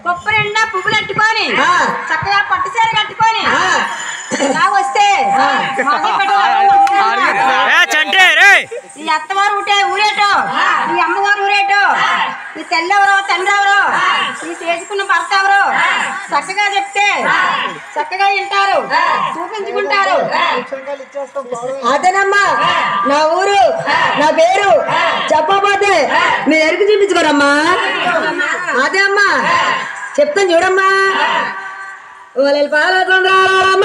కొప్ప నిండా పువ్వులు అట్టుకొని చక్కగా పట్టు చీర కట్టుకొని వస్తే ఈ అత్తవారు ఊరేటో ఈ అమ్మవారు ఊరేటో ఈ తెల్లెవరో తండ్రి ఎవరో ఈ చేసుకున్న భర్త ఎవరో చక్కగా చెప్తే చక్కగా వింటారు చూపించుకుంటారు. అదేనమ్మా నా ఊరు నా పేరు చెప్పబోతే మీరు ఎరుకు చూపించుకోరమ్మా. అదే అమ్మా చెప్తాను చూడమ్మా. ఓలెల్ పాలమ్మ